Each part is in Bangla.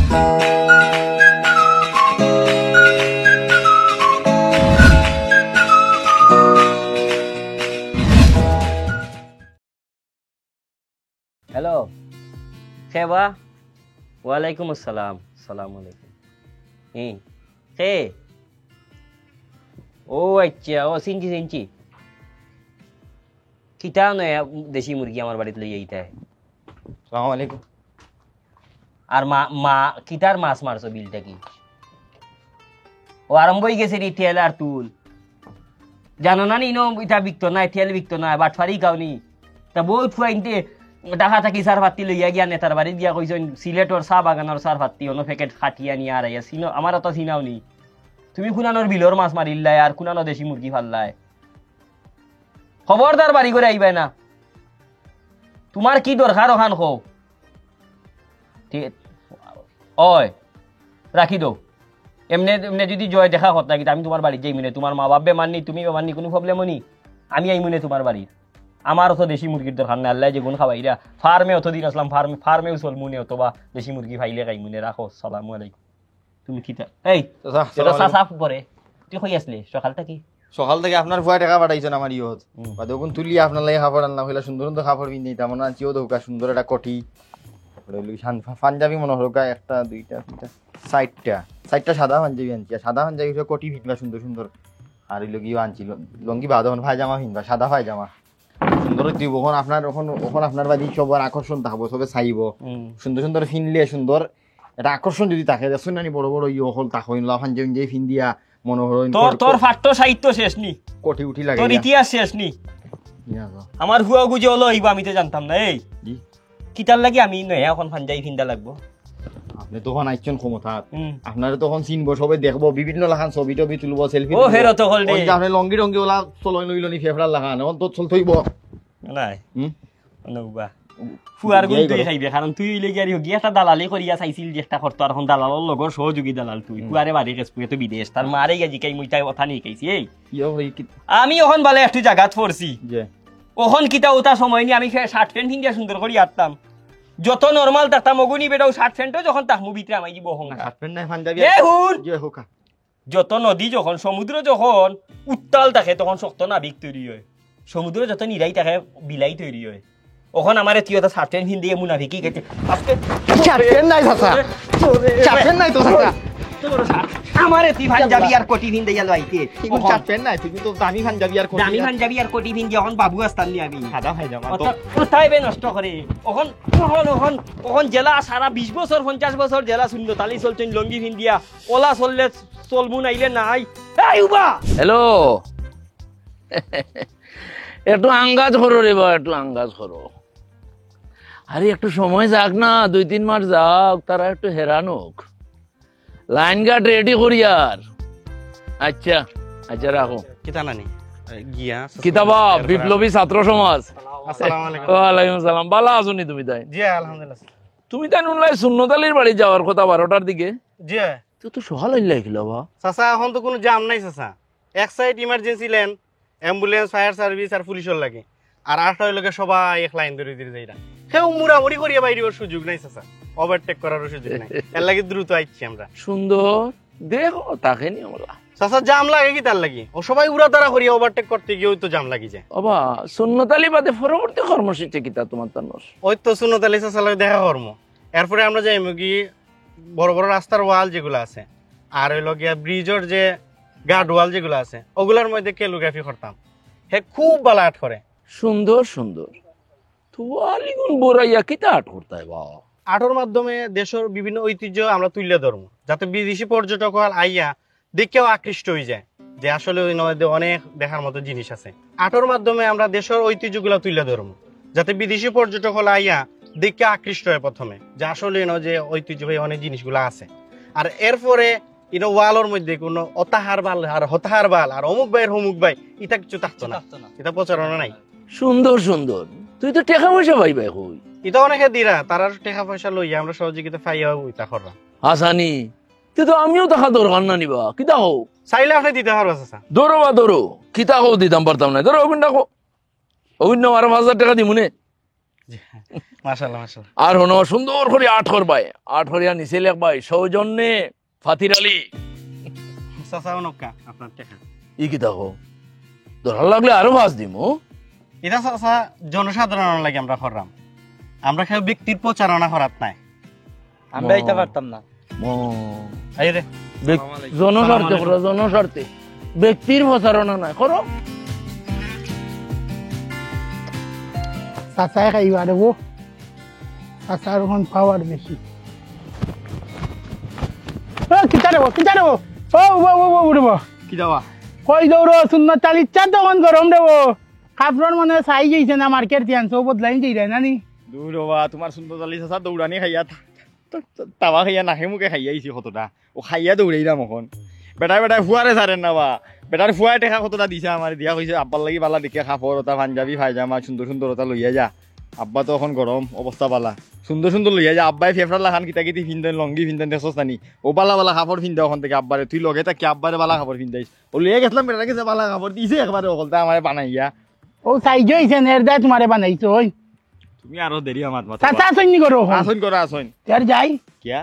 হ্যালো খেবা ওয়ালাইকুম আসসালাম সালাম আলাইকুম কে ও আচ্ছা ও চিনছি চিনছি কিতা নয় দেশি মুরগি আমার বাড়িতে লই আইতে আসসালামু আলাইকুম। আর মা কিতার মাছ মারছো বিলটা কি ও আরম্ভ হয়ে গেছে নি তেল আর তুল জানো না নি ইটা বিকতো না তেল বিকতো না বাটফারি গাওনি তা বউ ফুয়াইনতে ডাকা থাকি সার ভাত্তি লইয়া গিয়া নেতার বাড়ি দিয়া কইছেন সিলেটর চাহ বাগানের সার ভাত্তি অন্য প্যাকেট খাটিয়া নিয়ে আর আইয়া চিনো আমার অত চিনাও নি তুমি কুনানোর বিলর মাছ মারিল্লাই আর কুনানো দেশি মুরগি ফাল্লাই খবরদার বাড়ি করে আইবাই না তোমার কি দরকার ওখান খো ঠিক ওই রাখি দো এমনি এমনি যদি জয় দেখা কথা কিন্তু আমি তোমার বাড়ি যাই মনে তোমার মা বাপ বেমার নি তুমি বেমার নি কোনো প্রবলেমও নি আমি আই মনে তোমার বাড়ি আমার অত দেশি মুরগির দরকার না আল্লাহ যে গুণ খাওয়াইরা ফার্মে অতদিন আসলাম ফার্মেও চল মনে অথবা দেশি মুরগি ফাইলে খাই মনে রাখো সালামু আলাইকুম তুমি কিতা এই এটা সাফ করে তুই কই আসলে সকালটা কি সকাল থেকে আপনার ফুয়া টাকা পাঠাইছেন আমার ইয়ত বা দেখুন তুলি আপনার লাগে খাবার আনলাম হইলা সুন্দর সুন্দর খাবার কিনে তেমন আনছিও দৌকা সুন্দর একটা কটি পাঞ্জাবি মনে হলো একটা দুইটা তিনটা চারটা সাদা পাঞ্জাবি আনছি আর সাদা পাঞ্জাবি কটি ভিনবা সুন্দর সুন্দর আর ওই লগিও আনছিল লঙ্গি বাদ পায়জামা ভিনবা সাদা পায়জামা সুন্দর দিব ওখান আপনার ওখান আপনার বাড়ি সবার আকর্ষণ থাকবো সবে চাইব সুন্দর সুন্দর ফিনলে সুন্দর এটা আকর্ষণ যদি থাকে দেখুন না বড় বড় ইয়ে হল তাক হইল পাঞ্জাবি যে ফিন দিয়া মনে হলো তোর ফাট্ট সাহিত্য শেষ নি কটি উঠি লাগে তোর ইতিহাস শেষ নি আমার হুয়া গুজে হলো এইবা আমি তো জানতাম না এই কিতার লাগি আমি নয় এখন পাঞ্জাবি ফিন্দা লাগবো আপনি তখন আইছেন ক্ষমতা আপনারা তখন চিনবো সবে দেখবো বিভিন্ন লাখান ছবি টবি তুলবো সেলফি ও হেরো তো হল দে আপনি লঙ্গি রঙ্গি ওলা চলই লইল নি ফেফড়ার লাখান এখন তো চল থইব নাই অনুবা ফুয়ার গুণ তুই খাইবে কারণ তুই লেগে আর গিয়ে একটা দালালি করিয়া চাইছিল যে একটা করতো আর এখন দালালর লগর সহযোগী দালাল তুই ফুয়ারে বাড়ি গেছ তো বিদেশ তার মারে গেছি কাই মুইটাই কথা নিয়ে খাইছি এই আমি এখন বলে একটু জায়গাত পড়ছি ওখন কিতা ওটা সময় নিয়ে আমি শার্ট প্যান্ট কিনিয়া সুন্দর করে আটতাম যত নরমাল থাকতাম অগুনি বেটাও শার্ট প্যান্টও যখন তাহমু ভিতরে আমি দিব শার্ট প্যান্ট নাই পাঞ্জাবি যত নদী যখন সমুদ্র যখন উত্তাল থাকে তখন শক্ত নাবিক তৈরি হয় সমুদ্র যত নিরাই থাকে বিলাই তৈরি হয় ওখন আমার তিয়তা শার্ট প্যান্ট হিন্দি মুনাফিকি গেছে আজকে শার্ট প্যান্ট নাই চাচা শার্ট প্যান্ট নাই তো চাচা আমারে তুই পাঞ্জাবি আর কোটি ভিন দেয়া লইতে শার্ট প্যান্ট নাই তুমি তো দামি পাঞ্জাবি আর কোটি দামি পাঞ্জাবি আর কোটি ভিন যখন বাবু আসতাম নি আমি সাদা পায়জামা তো কোথায় বে নষ্ট করে ওখন জেলা সারা 20 বছর 50 বছর জেলা শূন্য তালি চলছেন লঙ্গি ভিন দিয়া ওলা চললে চলমু নাইলে নাই এই উবা হ্যালো একটু আঙ্গাজ করো রে বা একটু আঙ্গাজ করো আরে একটু সময় যাক না 2-3 মাস যাক তারা একটু হেরান হোক লাইন গার্ড রেডি করি আর আচ্ছা আচ্ছা রাখো কিতা নানি গিয়া কিতাবা বিপ্লবী ছাত্র সমাজ আসসালামু আলাইকুম ওয়ালাইকুম আসসালাম ভালো আছনি তুমি তাই জি আলহামদুলিল্লাহ তুমি তাই নুনলাই সুন্নতালির বাড়ি যাওয়ার কথা 12টার দিকে জি তুই তো সকাল হইলে গেল বা চাচা এখন তো কোনো জাম নাই চাচা এক side emergency lane ambulance fire service আর পুলিশের লাগে আর আটটা লোকে সবাই এক লাইন ধরে ধরে যাইরা কেউ মুড়ামুড়ি করিয়া বাইরের সুযোগ নাই চাচা ওভারটেক করার সুযোগ নাই এর লাগে দ্রুত আইছি আমরা সুন্দর দেখো তাকে নি আমরা চাচা জাম লাগে কি তার লাগি ও সবাই উড়া তারা করিয়া ওভারটেক করতে গিয়ে তো জাম লাগি যায় বাবা সুন্নতালি বাদে পরবর্তী কর্মসূচি কিতা তোমার তানোর ওই তো সুন্নতালি চাচা লাগে দেখা কর্ম এরপরে আমরা যাই কি বড় বড় রাস্তার ওয়াল যেগুলো আছে আর ওই লগিয়া ব্রিজের যে গার্ড ওয়াল যেগুলো আছে ওগুলোর মধ্যে ক্যালিগ্রাফি করতাম হে খুব ভালো আর্ট করে সুন্দর সুন্দর তুয়ালি গুণ বড়াইয়া কিতা আর্ট করতাই বাবা আর্টের মাধ্যমে দেশের বিভিন্ন ঐতিহ্য আমরা তুলে ধরবো যাতে বিদেশি পর্যটক আইয়া দেখেও আকৃষ্ট হয়ে যায় যে আসলে ওই নদীতে অনেক দেখার মতো জিনিস আছে আর্টের মাধ্যমে আমরা দেশের ঐতিহ্যগুলো তুলে ধরবো যাতে বিদেশি পর্যটক আইয়া দেখে আকৃষ্ট হয় প্রথমে যে আসলে যে ঐতিহ্যবাহী অনেক জিনিসগুলো আছে আর এরপরে ওয়ালের মধ্যে কোনো অতাহার বাল আর হতাহার বাল আর অমুক ভাই অমুক ভাই এটা কিছু থাকতো না এটা প্রচারণা নাই সুন্দর সুন্দর তুই তো টাকা পয়সা পাই ভাই কই এটা অনেকে দিরা তারা টাকা পয়সা লইয়া আমরা সহযোগিতা পাইয়া ওইটা করলাম হাসানি তুই তো আমিও টাকা দরকার না নিবা কিতা হো চাইলে আপনি দিতে পারবো চাচা ধরো বা ধরো কিতা হো দিতাম পারতাম না ধরো ওগুন ডাকো ওগুন না 12,000 টাকা দিমুনে মাশাআল্লাহ মাশাআল্লাহ। আর হনো সুন্দর করে আট করবাই, আট করিয়া নিচে লেখবাই সৌজন্যে ফাতির আলী। চাচা নক্কা আপনার টাকা ই কি দেখো দরকার লাগলে আরো ভাজ দিম। এটা চাচা জনসাধারণ লাগে আমরা করলাম, আমরা কেউ ব্যক্তির প্রচারণা করাত নাই। আমরা এটা পারতাম না। এই রে জনস্বার্থে করো, জনস্বার্থে, ব্যক্তির প্রচারণা নাই করো। চাচাই খাইবা দেব, চাচার এখন পাওয়ার বেশি। কিতা দেব কিতা দেব, ও দেব কি দাওয়া কই দৌড় শূন্য চালিশা তখন গরম দেব। কাপড় মানে চাই যাইছে না মার্কেট তিয়ান সব বদলাই যাই নানি। দূর বাবা, তোমার সুন্দর চালি চাচা দৌড়ানি খাইয়া তাওয়া খাইয়া নাকে মুখে খাইয়া আইছি কতটা, ও খাইয়া দৌড়াই দাম এখন। বেটাই বেটাই ফুয়ারে সারেন না বা, বেটার ফুয়াই টেকা কতটা দিছে আমার, দিয়া কইছে আব্বার লাগি বালা দেখে কাপড় ওটা পাঞ্জাবি পায়জামা সুন্দর সুন্দর ওটা লইয়া যা। আব্বা তো এখন গরম অবস্থা বালা, সুন্দর সুন্দর লইয়া যা। আব্বাই ফেফড়া লাখান কিতা কিতি ফিনদেন, লঙ্গি ফিনদেন, দেখছস নানি ও বালা বালা কাপড় ফিন্দা ওখান থেকে আব্বারে, তুই লগে থাকি আব্বারে বালা কাপড় ফিন্দাইস। ও লইয়া গেছিলাম বেটার কাছে বালা কাপড় দিছে একবারে অকলতা আমার বানাইয়া। ও চাই যাইছে নের দায় তোমারে বানাইছো। তুমি আরো দেরি আমার চাচা আসনি করো আসন করা আসন তার যাই কিয়া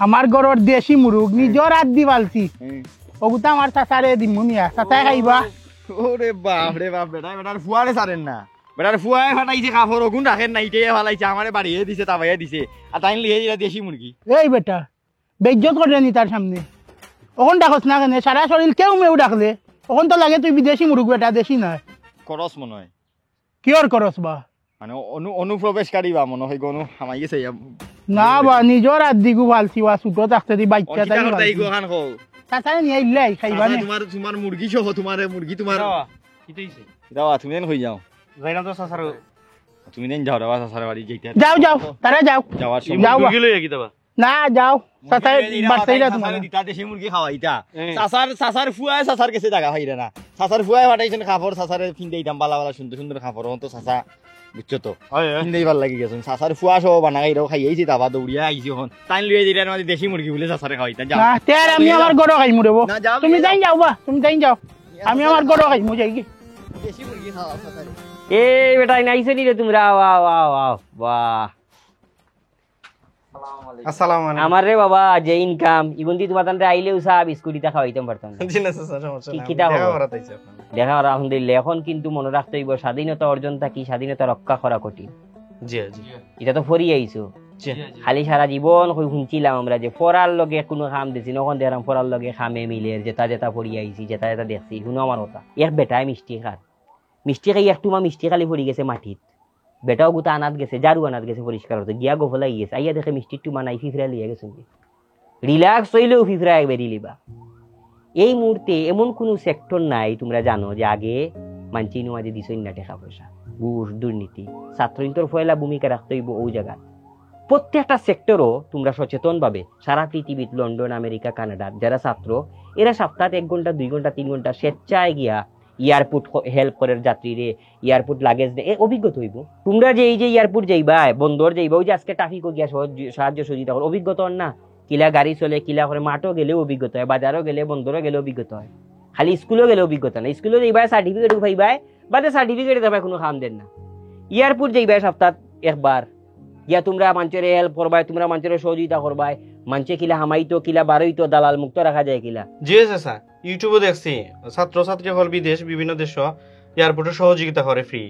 আমার ঘরের দেশি মুরগ নিজর হাত দি পালছি, ওগুতা আমার চাচারে দিমু নিয়া, চাচাই খাইবা। ওরে বাপ রে বাপ, বেটাই বেটার ফুয়ারে সারেন না, বেটার ফুয়ায় ফাটাইছে কাপড়, ওগুন রাখেন না, ইটাই ফালাইছে আমারে বাড়িয়ে দিছে, তাবাইয়া দিছে। আর তাই লিয়ে দিলা দেশি মুরগি। এই বেটা বেজ্জত করে নি তার সামনে, ওখান ডাকস না কেন, সারা শরীর কেউ মেউ ডাকলে ওখান তো লাগে তুই বিদেশি মুরগ, বেটা দেশি নয়। খরচ মনে হয়, কিয়র করস বা মানে অনুপ্রবেশকারী বা মনে হয় কোনো হামাই গেছে। না বা নিজর হাত দিগু পালছি, বা ছুটো থাকতে দি বাচ্চা তাই চাচাই নিয়ে ইল্লাই খাইবা নে। তোমার মুরগি সহ তোমার মুরগি তোমার দাওয়া, তুমি দেন হয়ে যাও, যাইলাম তো চাচার তুমি দেন যাও দাওয়া চাচার বাড়ি যেতে যাও যাও তারা যাও যাওয়ার যাও বা। গিলো কি দাবা না যাও চাচাই বাচ্চাইরা তোমার দিতা দেশি মুরগি খাওয়া ইটা চাচার ফুয়ায় চাচার কাছে জায়গা খাইরে না, চাচার ফুয়ায় ফাটাইছেন কাপড়, চাচারে ফিন্দাই দাম বালা বালা সুন্দর সুন্দর কাপড়, তো চাচা বুঝছো তো ফিন্দাই ভাল লাগি গেছেন। চাচার ফুয়া সহ বানাই খাইয়াইছি, দাবা দৌড়িয়া আইছি এখন তাই লইয়া দিলেন আমাদের দেশি মুরগি বলে চাচারে খাওয়াইতা। যাও না তের আমি আমার গরো খাইমু দেব, না, যাও, তুমি যাও। যাই যাও বা, তুমি যাই যাও, আমি আমার গরো খাইমু যাই কি। দেশি মুরগি খাওয়া চাচারে। এই বেটা নাইছে নি রে তোমরা, ওয়াও ওয়াও ওয়াও বাহ। আসসালামু আলাইকুম। আমার রে বাবা যে ইনকাম ইগুন দি তোমার তান্তে আইলেও চা বিস্কুটিটা খাওয়াইতাম পারতাম না। জি না চাচা সমস্যা নাই, কিটা দেখা হবো? করাত আইছি আপনার। দেখা আর আলহামদুলিল্লাহ। এখন কিন্তু মনে রাখতে হইব স্বাধীনতা অর্জন থাকি স্বাধীনতা রক্ষা করা কঠিন। জি জি এটা তো ফরি আইছো, জি খালি সারা জীবন শুনছিলাম আমরা যে ফরার লগে কোনো কাম দিছি, নখন দেখলাম ফরার লগে খামে মিলে যেটা যেটা ফরি আইছি, যেটা যেটা দেখছি। শুনো আমার কথা, এক বেটায় মিষ্টি খার, মিষ্টি খাই একটু মা মিষ্টি খালি পড়ি গেছে মাটিত, বেটাও গোটা আনাত গেছে, জারু আনাত গেছে পরিষ্কার হতে, গিয়া গোফলা গিয়েছে, আইয়া দেখে মিষ্টি একটু মানাই ফিফরা লিয়ে গেছে। রিল্যাক্স হইলেও ফিফরা একবার লিবা। এই মুহূর্তে এমন কোনো সেক্টর নাই তোমরা জানো যে আগে মানছি মাঝে দিছই না টাকা পয়সা, ঘুষ, দুর্নীতি, ছাত্রীন্তর ফয়লা ভূমিকা রাখতে হইব ওই জায়গা। প্রত্যেকটা সেক্টরও তোমরা সচেতন ভাবে সারা পৃথিবীত লন্ডন, আমেরিকা, কানাডার যারা ছাত্র, এরা সপ্তাহে 1 ঘন্টা 2 ঘন্টা 3 ঘন্টা স্বেচ্ছায় গিয়া এয়ারপোর্ট হেল্প করে যাত্রীরে, এয়ারপোর্ট লাগেজ দেয়, অভিজ্ঞতা হইব। তোমরা যে এই যে এয়ারপোর্ট যাইবা, বন্দর যাইবা, ওই যে আজকে ট্রাফিকও গিয়া সাহায্য সহযোগিতা করে, অভিজ্ঞতা না? কিলা গাড়ি চলে, কিলা করে মাঠও গেলেও অভিজ্ঞতা হয়, বাজারও গেলে, বন্দরও গেলে অভিজ্ঞতা হয়। খালি স্কুলেও গেলে অভিজ্ঞতা না, স্কুলেও যাইবা সার্টিফিকেট পাইবাই, বাদে সার্টিফিকেট দেবা কোনো কাম দেন না। এয়ারপোর্ট যাইবা সপ্তাহ একবার গিয়া তোমরা মানুষের হেল্প করবাই, তোমরা মানুষের সহযোগিতা করবাই, মানুষে কিলা হামাইতো, কিলা বারইতো, দালাল মুক্ত রাখা যায় কিলা। জি চাচা ইউটিউবে দেখছি ছাত্র ছাত্রী হল বিদেশ বিভিন্ন দেশ এয়ারপোর্টে সহযোগিতা করে ফ্রি।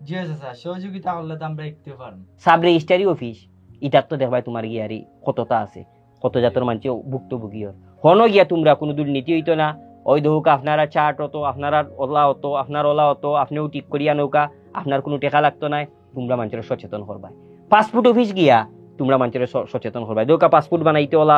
জি চাচা, সহযোগিতা করলে তো আমরা একটু পারব। সাব রেজিস্ট্রারি অফিস ইটার তো দেখবাই তোমার গিয়ারি কতটা আছে, কত জাতর মানুষ ভুক্তভোগী হয়। হনো গিয়া তোমরা কোনো দুর্নীতি হইতো না, ওই দহুক আপনারা চার্ট হতো, আপনারা ওলা হতো, আপনার ওলা হতো, আপনিও ঠিক করিয়া নৌকা, আপনার কোনো টেকা লাগতো না। তোমরা মানুষের সচেতন করবাই। পাসপোর্ট অফিস গিয়া তোমরা মানুষের সচেতন করবাই, দৌকা পাসপোর্ট বানাইতে ওলা,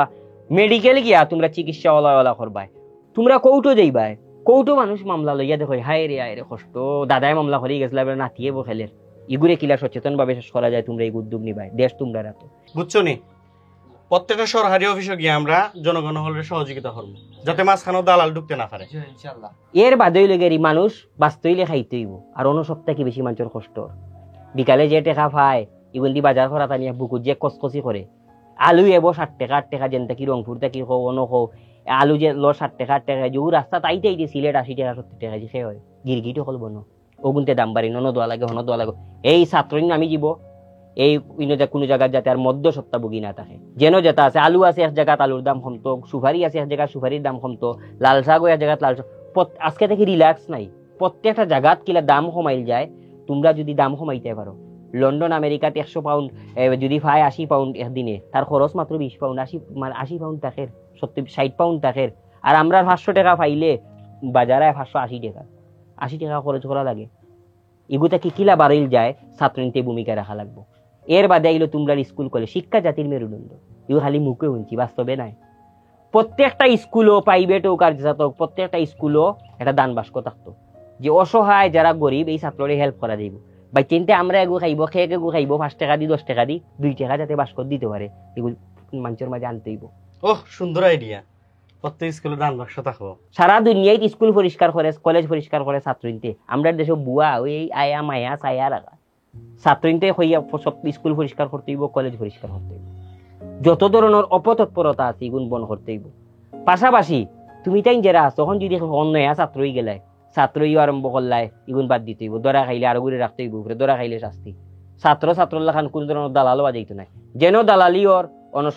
মেডিকেল গিয়া তোমরা চিকিৎসা ওলা ওলা করবাই। তোমরা কৌটো যাইবাই, কৌটো মানুষ মামলা লইয়া দেখো হায় রে কষ্ট, দাদাই মামলা করে গেছিল এবার নাতিয়ে বখেলের, ইগুরে কিলা সচেতন ভাবে শেষ করা যায়, তোমরা এই উদ্যোগ নিবাই, দেশ তোমরা রাখো। বুঝছো নি? প্রত্যেকটা সরকারি অফিসে গিয়ে আমরা জনগণ হলের সহযোগিতা করবো, যাতে মাঝখানেও দালাল ঢুকতে না পারে। ইনশাআল্লাহ। এর বাদই লেগেরি মানুষ বাঁচতে হইলে খাইতে হইব, আর অন্য সপ্তাহে কি বেশি মানুষের কষ্ট। বিকালে যে টেকা পায় ইগুন দি বাজার করা তানিয়া বুকুর যে কসকসি করে, আলু এবো 60 টাকা 8 টাকা, যেন থাকি রংপুর থাকি হো অন হো, আলু যে ল 60 টাকা 8 টাকা, যে রাস্তা তাইতে সিলেট 80 টাকা 70 টাকা যে হয় গিরগিটি হল বনো ওগুনতে দাম বাড়ি নন দোয়া লাগে হন দোয়া লাগে এই ছাত্র আমি দিব এই কোনো জায়গায় যাতে আর মধ্য সত্তাভোগী না থাকে যেন যেটা আছে আলু আছে এক জায়গাত আলুর দাম কমতো সুপারি আছে এক জায়গায় সুপারির দাম কমতো লাল শাকও এক জায়গাত লাল শাক আজকে থেকে রিল্যাক্স নাই প্রত্যেকটা জায়গাত কিলা দাম কমাইল যায় তোমরা যদি দাম কমাইতে পারো লন্ডন আমেরিকাতে 100 পাউন্ড যদি পায় 80 পাউন্ড একদিনে তার খরচ মাত্র 20 পাউন্ড 80 পাউন্ড থাকে 60 পাউন্ড থাকে আর আমরা 500 টাকা পাইলে বাজারে 580 টাকা 80 টাকা খরচ করা লাগে এগুতা কি কিলা বাড়িল যায় ছাত্রনীতি ভূমিকা রাখা লাগবো এর বাদে এগুলো তোমরা স্কুল কলেজ শিক্ষা জাতির মেরুদণ্ড এগুলো খালি মুখে শুনছি বাস্তবে নাই প্রত্যেকটা স্কুলও প্রাইভেট হোক আর যাত প্রত্যেকটা স্কুলও একটা দান বাস্ক থাকতো যে অসহায় যারা গরিব এই ছাত্ররে হেল্প করা যাইব বা চিন্তা আমরা এগু খাইব খেয়ে এগু খাইব 5 টাকা দি 10 টাকা দি 2 টাকা যাতে বাস্ক দিতে পারে এগুলো মানুষের মাঝে আনতে হইব ওহ সুন্দর আইডিয়া প্রত্যেক স্কুলে দান বাক্স থাকবো সারা দুনিয়ায় স্কুল পরিষ্কার করে কলেজ পরিষ্কার করে ছাত্রীতে আমরা দেশে বুয়া ওই আয়া মায়া ছায়া রাখা ছাত্রীতে হইয়া সব স্কুল পরিষ্কার করতে হইব কলেজ পরিষ্কার করতে হইব যত ধরনের অপতৎপরতা আছে এগুন বন্ধ করতে হইব পাশাপাশি তুমি তাই যারা আছো তখন যদি অন্য ছাত্রই গেলাই ছাত্রই আরম্ভ করলাই এগুন বাদ দিতে হইব দরা খাইলে আরো ঘুরে রাখতে হইব উপরে দরা খাইলে শাস্তি ছাত্ররা খান কোন ধরনের দালালও বাজাইতো নাই যেন দালালি ওর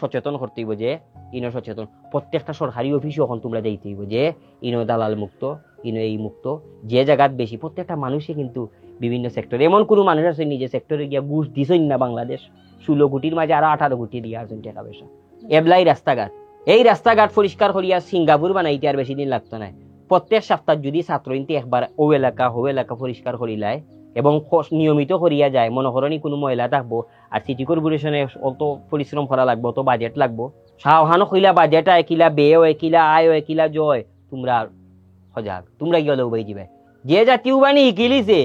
সচেতন করতে হইব যে ইনো সচেতন প্রত্যেকটা সরকারি অফিসে এখন তোমরা যাইতে হইব যে ইনো দালাল মুক্ত ইনো এই মুক্ত যে জায়গাত বেশি প্রত্যেকটা মানুষে কিন্তু বিভিন্ন সেক্টর এমন কোনো মানুষ আছে নিজে সেক্টরে গিয়া ঘুষ দিছই না বাংলাদেশ 16 কোটির মাঝে আরো 18 কোটি দিয়ে আসছেন টাকা পয়সা এবলাই রাস্তাঘাট এই রাস্তাঘাট পরিষ্কার করিয়া সিঙ্গাপুর বানাইতে আর বেশি দিন লাগতো না প্রত্যেক সপ্তাহ যদি ছাত্রইনতে একবার ও এলাকা পরিষ্কার করিলায় এবং নিয়মিত করিয়া যায় মনে করনি কোনো মহিলা থাকবো আর সিটি কর্পোরেশনে অত পরিশ্রম করা লাগবো অত বাজেট লাগবো সাহানো কইলা বাজেট আয় কিলা বেয় হয় কিলা আয় হয় কিলা জয় তোমরা সজাগ তোমরা গিয়ে উবাই দিবে যে জাতি উবানি শিকিলিছে